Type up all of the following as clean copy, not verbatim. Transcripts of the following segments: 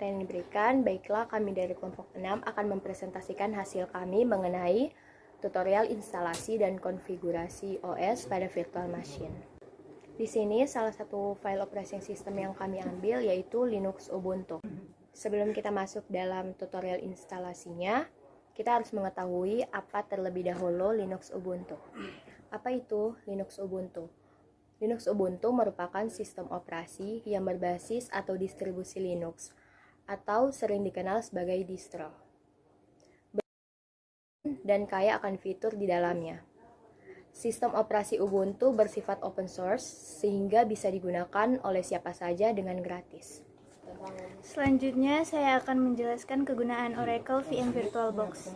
apa yang diberikan, baiklah kami dari kelompok 6 akan mempresentasikan hasil kami mengenai tutorial instalasi dan konfigurasi OS pada virtual machine. Di sini salah satu file operating system yang kami ambil yaitu Linux Ubuntu. Sebelum kita masuk dalam tutorial instalasinya, kita harus mengetahui apa terlebih dahulu Linux Ubuntu. Apa itu Linux Ubuntu? Linux Ubuntu merupakan sistem operasi yang berbasis atau distribusi Linux, atau sering dikenal sebagai distro, dan kaya akan fitur di dalamnya. Sistem operasi Ubuntu bersifat open source, sehingga bisa digunakan oleh siapa saja dengan gratis. Selanjutnya, saya akan menjelaskan kegunaan Oracle VM VirtualBox.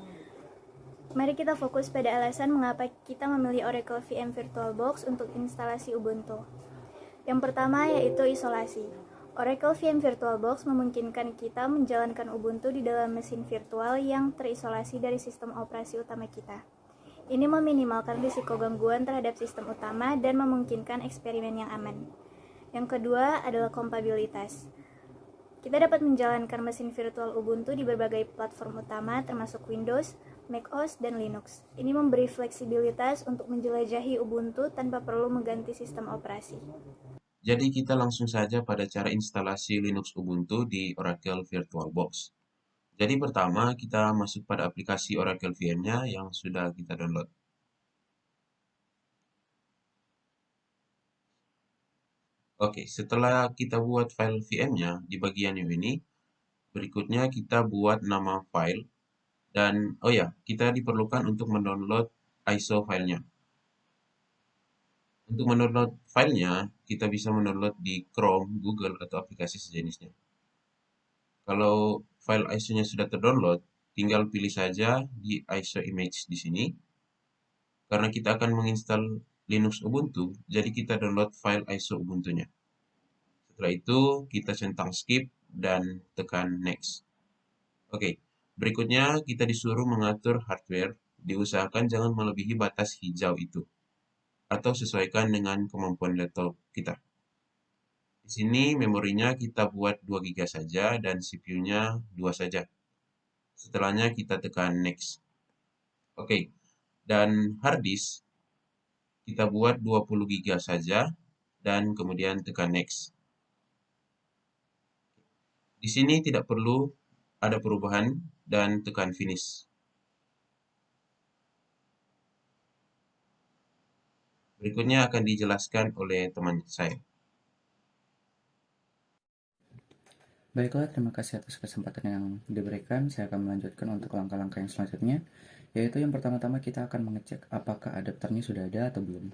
Mari kita fokus pada alasan mengapa kita memilih Oracle VM VirtualBox untuk instalasi Ubuntu. Yang pertama yaitu isolasi. Oracle VM VirtualBox memungkinkan kita menjalankan Ubuntu di dalam mesin virtual yang terisolasi dari sistem operasi utama kita. Ini meminimalkan risiko gangguan terhadap sistem utama dan memungkinkan eksperimen yang aman. Yang kedua adalah kompatibilitas. Kita dapat menjalankan mesin virtual Ubuntu di berbagai platform utama termasuk Windows, macOS, dan Linux. Ini memberi fleksibilitas untuk menjelajahi Ubuntu tanpa perlu mengganti sistem operasi. Jadi kita langsung saja pada cara instalasi Linux Ubuntu di Oracle VirtualBox. Jadi pertama kita masuk pada aplikasi Oracle VM-nya yang sudah kita download. Oke, setelah kita buat file VM-nya di bagian ini, berikutnya kita buat nama file. Dan, kita diperlukan untuk mendownload ISO filenya. Untuk mendownload filenya, kita bisa mendownload di Chrome, Google, atau aplikasi sejenisnya. Kalau file ISO-nya sudah terdownload, tinggal pilih saja di ISO image di sini. Karena kita akan menginstal Linux Ubuntu, jadi kita download file ISO Ubuntu-nya. Setelah itu, kita centang skip dan tekan next. Oke, berikutnya kita disuruh mengatur hardware, diusahakan jangan melebihi batas hijau itu, atau sesuaikan dengan kemampuan laptop kita. Di sini memorinya kita buat 2 GB saja dan CPU-nya 2 saja. Setelahnya kita tekan next. Oke, dan hard disk kita buat 20 GB saja dan kemudian tekan next. Di sini tidak perlu ada perubahan dan tekan finish. Berikutnya akan dijelaskan oleh teman saya. Baiklah, terima kasih atas kesempatan yang diberikan. Saya akan melanjutkan untuk langkah-langkah yang selanjutnya, yaitu yang pertama-tama kita akan mengecek apakah adapternya sudah ada atau belum.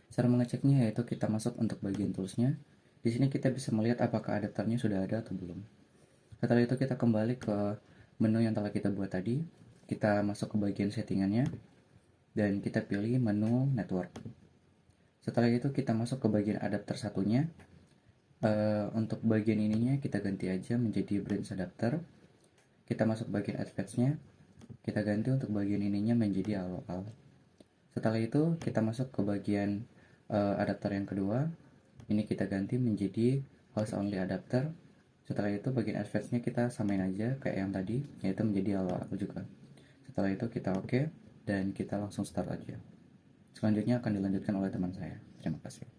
Cara mengeceknya yaitu kita masuk untuk bagian toolsnya. Di sini kita bisa melihat apakah adapternya sudah ada atau belum. Setelah itu kita kembali ke menu yang telah kita buat tadi. Kita masuk ke bagian settingannya dan kita pilih menu network. Setelah itu kita masuk ke bagian adapter satunya. Untuk bagian ininya kita ganti aja menjadi branch adapter. Kita masuk bagian advanced-nya, kita ganti untuk bagian ininya menjadi AOL. Setelah itu kita masuk ke bagian adapter yang kedua. Ini kita ganti menjadi host only adapter. Setelah itu bagian advanced-nya kita samain aja kayak yang tadi, yaitu menjadi AOL juga. Setelah itu kita oke dan kita langsung start aja. Selanjutnya akan dilanjutkan oleh teman saya. Terima kasih.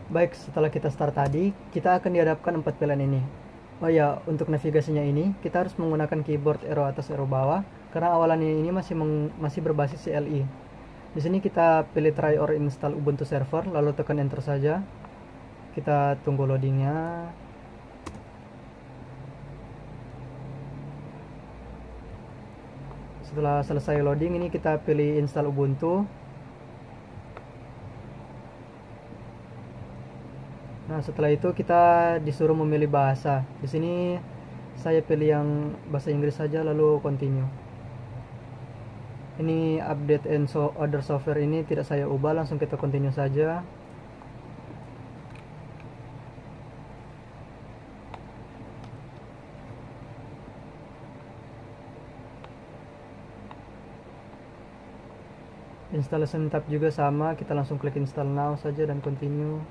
Baik, setelah kita start tadi, kita akan dihadapkan 4 pilihan ini. Oh ya, untuk navigasinya ini, kita harus menggunakan keyboard arrow atas arrow bawah, karena awalan ini masih berbasis CLI. Di sini kita pilih try or install Ubuntu server, lalu tekan enter saja. Kita tunggu loadingnya. Setelah selesai loading, ini kita pilih install Ubuntu. Nah, setelah itu kita disuruh memilih bahasa. Di sini saya pilih yang bahasa Inggris saja lalu continue. Ini update and other software ini tidak saya ubah, langsung kita continue saja. Installation tab juga sama, kita langsung klik install now saja dan continue.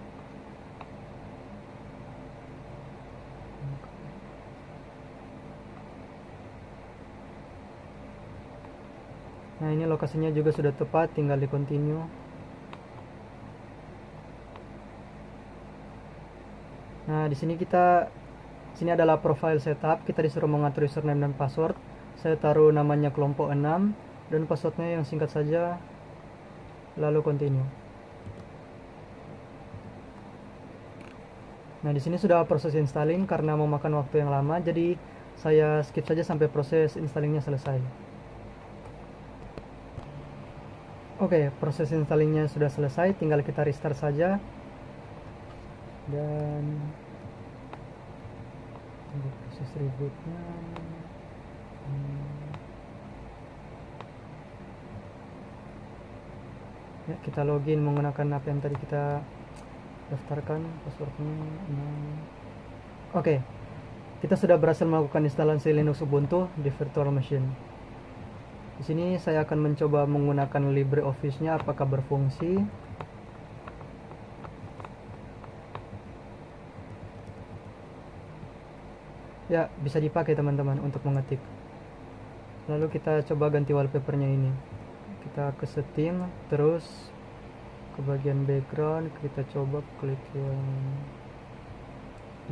lokasinya juga sudah tepat, tinggal di continue. Nah, di sini adalah profile setup. Kita disuruh mengatur username dan password. Saya taruh namanya kelompok 6 dan passwordnya yang singkat saja, lalu continue. Nah, di sini sudah proses installing. Karena memakan waktu yang lama, jadi saya skip saja sampai proses installingnya selesai. Oke, proses installingnya sudah selesai, tinggal kita restart saja. Dan untuk proses rebootnya, ya, kita login menggunakan apa yang tadi kita daftarkan, passwordnya. Oke, kita sudah berhasil melakukan instalasi Linux Ubuntu di virtual machine. Di sini saya akan mencoba menggunakan LibreOffice-nya, apakah berfungsi. Ya, bisa dipakai teman-teman untuk mengetik. Lalu kita coba ganti wallpapernya ini. Kita ke setting, terus ke bagian background, kita coba klik yang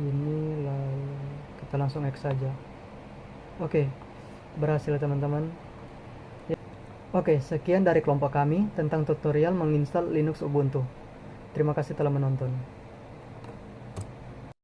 ini, lalu kita langsung X saja. Oke, berhasil teman-teman. Oke, sekian dari kelompok kami tentang tutorial menginstal Linux Ubuntu. Terima kasih telah menonton.